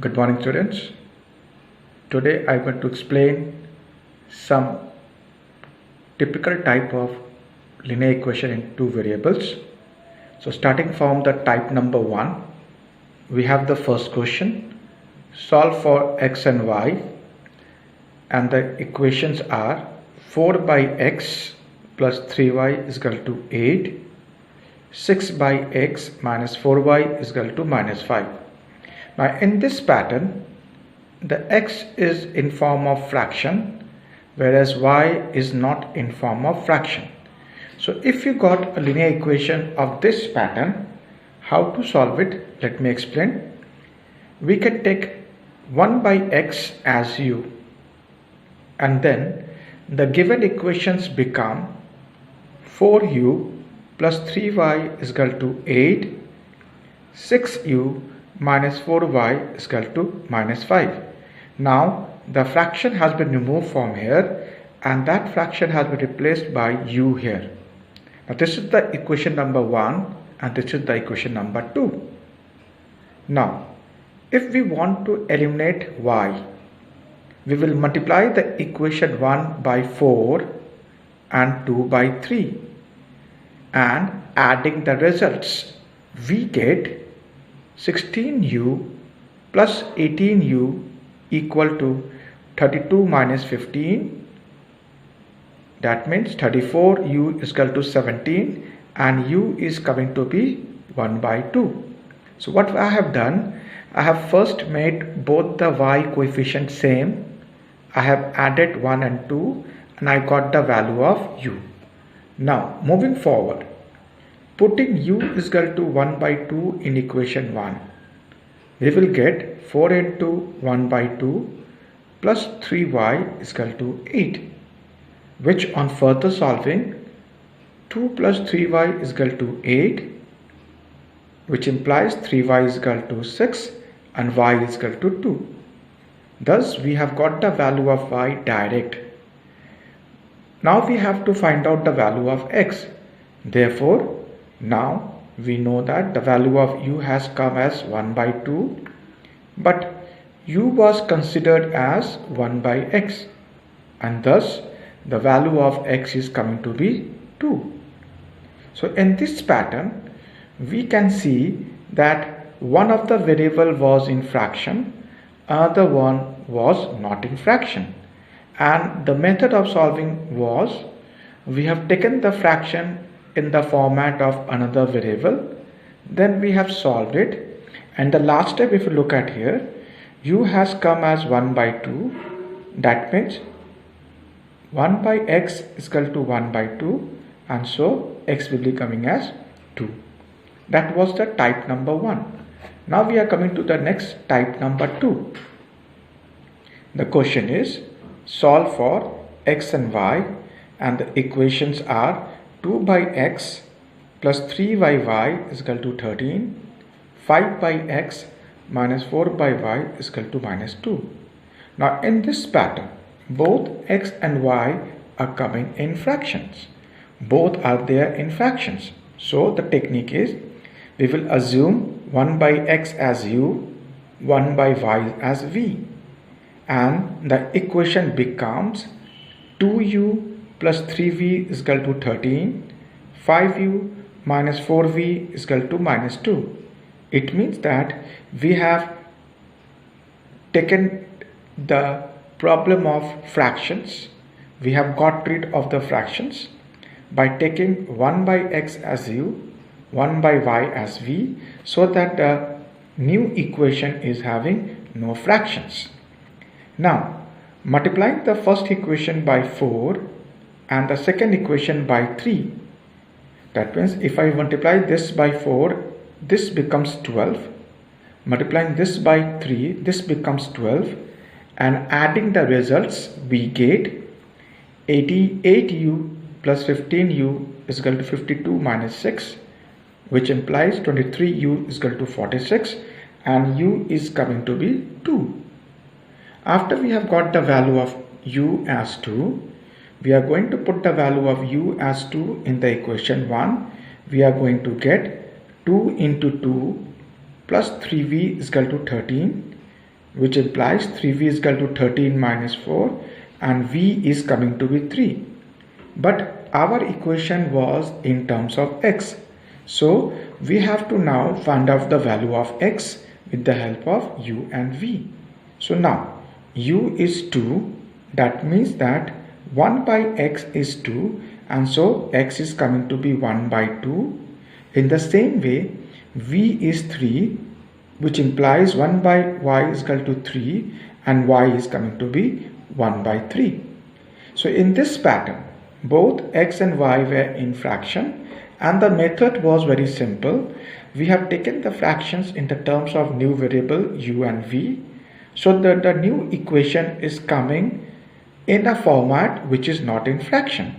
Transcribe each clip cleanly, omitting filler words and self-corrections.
Good morning, students. Today I'm going to explain some typical type of linear equation in two variables. So starting from the type number 1, we have the first question. Solve for x and y, and the equations are 4 by x plus 3y is equal to 8, 6 by x minus 4y is equal to minus 5. Now in this pattern, the x is in form of fraction, whereas y is not in form of fraction. So if you got a linear equation of this pattern, how to solve it? Let me explain. We can take 1 by x as u, and then the given equations become 4u plus 3y is equal to 8, 6u minus 4y is equal to minus 5. Now the fraction has been removed from here, and that fraction has been replaced by u here. Now this is the equation number 1 and this is the equation number 2. Now if we want to eliminate y, we will multiply the equation 1 by 4 and 2 by 3, and adding the results we get 16u plus 18u equal to 32 minus 15. That means 34u is equal to 17, and u is coming to be 1 by 2. So what I have done, I have first made both the y coefficients same. I have added 1 and 2, and I got the value of u. Now moving forward, putting u is equal to 1 by 2 in equation 1, we will get 4 into 1 by 2 plus 3y is equal to 8, which on further solving 2 plus 3y is equal to 8, which implies 3y is equal to 6 and y is equal to 2. Thus we have got the value of y direct. Now we have to find out the value of x. Therefore now we know that the value of u has come as 1 by 2, but u was considered as 1 by x, and thus the value of x is coming to be 2. So in this pattern we can see that one of the variable was in fraction, other one was not in fraction, and the method of solving was we have taken the fraction in the format of another variable, then we have solved it, and the last step, if you look at here, u has come as 1 by 2. That means 1 by x is equal to 1 by 2, and so x will be coming as 2. That was the type number 1. Now we are coming to the next type number 2. The question is solve for x and y, and the equations are 2 by x plus 3y is equal to 13, 5 by x minus 4 by y is equal to minus 2. Now in this pattern, both x and y are coming in fractions. Both are there in fractions. So the technique is we will assume 1 by x as u, 1 by y as v, and the equation becomes 2u plus 3v is equal to 13, 5u minus 4v is equal to minus 2. It means that we have taken the problem of fractions. We have got rid of the fractions by taking 1 by x as u, 1 by y as v, so that the new equation is having no fractions. Now multiplying the first equation by 4 and the second equation by 3, that means if I multiply this by 4, this becomes 12, multiplying this by 3, this becomes 12, and adding the results we get 88u plus 15u is equal to 52 minus 6, which implies 23u is equal to 46, and u is coming to be 2. After we have got the value of u as 2, we are going to put the value of u as 2 in the equation 1. We are going to get 2 into 2 plus 3v is equal to 13, which implies 3v is equal to 13 minus 4 and v is coming to be 3. But our equation was in terms of x. So we have to now find out the value of x with the help of u and v. So now u is 2. That means that 1 by x is 2, and so x is coming to be 1 by 2. In the same way, v is 3, which implies 1 by y is equal to 3 and y is coming to be 1 by 3. So in this pattern, both x and y were in fraction and the method was very simple. We have taken the fractions in the terms of new variable u and v, so that the new equation is coming in a format which is not in fraction.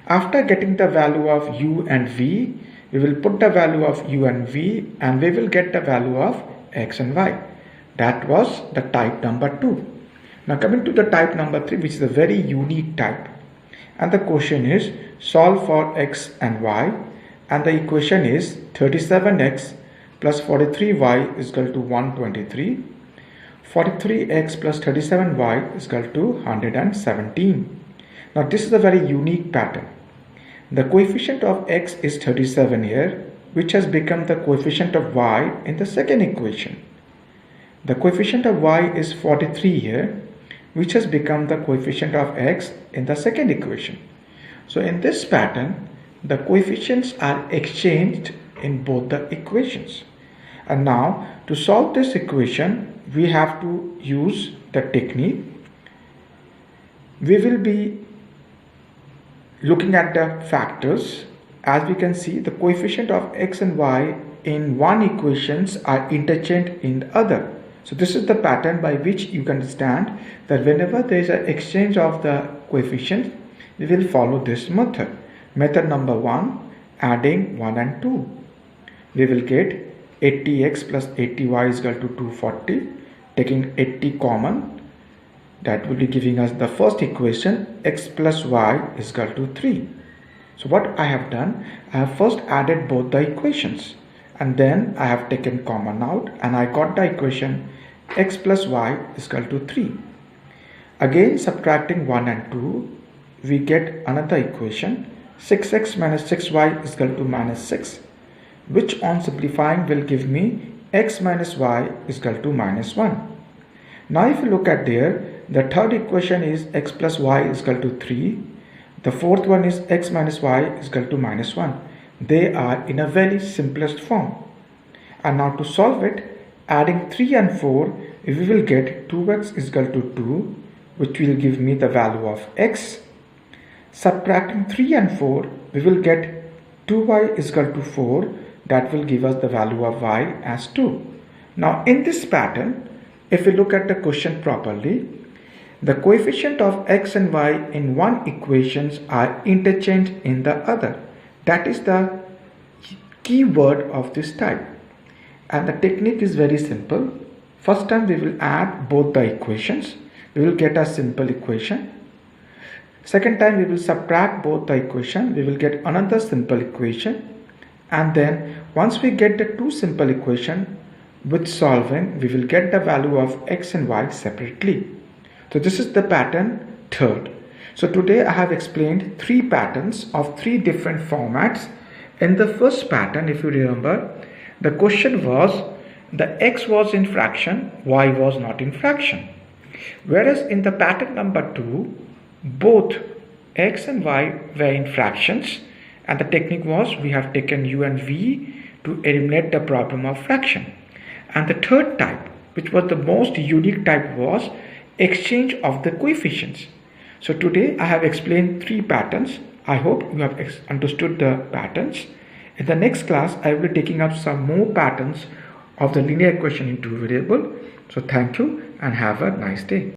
After getting the value of u and v, we will put the value of u and v and we will get the value of x and y. That was the type number 2. Now coming to the type number 3, which is a very unique type. And the question is solve for x and y, and the equation is 37x plus 43y is equal to 123. 43x plus 37y is equal to 117. Now this is a very unique pattern. The coefficient of x is 37 here, which has become the coefficient of y in the second equation. The coefficient of y is 43 here, which has become the coefficient of x in the second equation. So in this pattern, the coefficients are exchanged in both the equations. And now to solve this equation, we have to use the technique. We will be looking at the factors. As we can see, the coefficient of x and y in one equations are interchanged in the other. So this is the pattern by which you can understand that whenever there is an exchange of the coefficients, we will follow this method. Method number 1, adding 1 and 2. We will get 80x plus 80y is equal to 240. Taking 80 common, that will be giving us the first equation, x plus y is equal to 3. So what I have done, I have first added both the equations and then I have taken common out and I got the equation x plus y is equal to 3. Again subtracting 1 and 2, we get another equation, 6x minus 6y is equal to minus 6, which on simplifying will give me x minus y is equal to minus 1. Now if you look at there, the third equation is x plus y is equal to 3. The fourth one is x minus y is equal to minus 1. They are in a very simplest form. And now to solve it, adding 3 and 4, we will get 2x is equal to 2, which will give me the value of x. Subtracting 3 and 4, we will get 2y is equal to 4. That will give us the value of y as 2. Now in this pattern, if we look at the question properly, the coefficient of x and y in one equations are interchanged in the other. That is the key word of this type. And the technique is very simple. First time we will add both the equations. We will get a simple equation. Second time we will subtract both the equation. We will get another simple equation. And then once we get the two simple equation, with solving we will get the value of x and y separately. So this is the pattern third. So today I have explained 3 patterns of 3 different formats. In the first pattern, if you remember, the question was the x was in fraction, y was not in fraction. Whereas in the pattern number 2, both x and y were in fractions, and the technique was we have taken u and v to eliminate the problem of fraction. And the third type, which was the most unique type, was exchange of the coefficients. So today I have explained 3 patterns. I hope you have understood the patterns. In the next class, I will be taking up some more patterns of the linear equation in 2 variable. So thank you and have a nice day.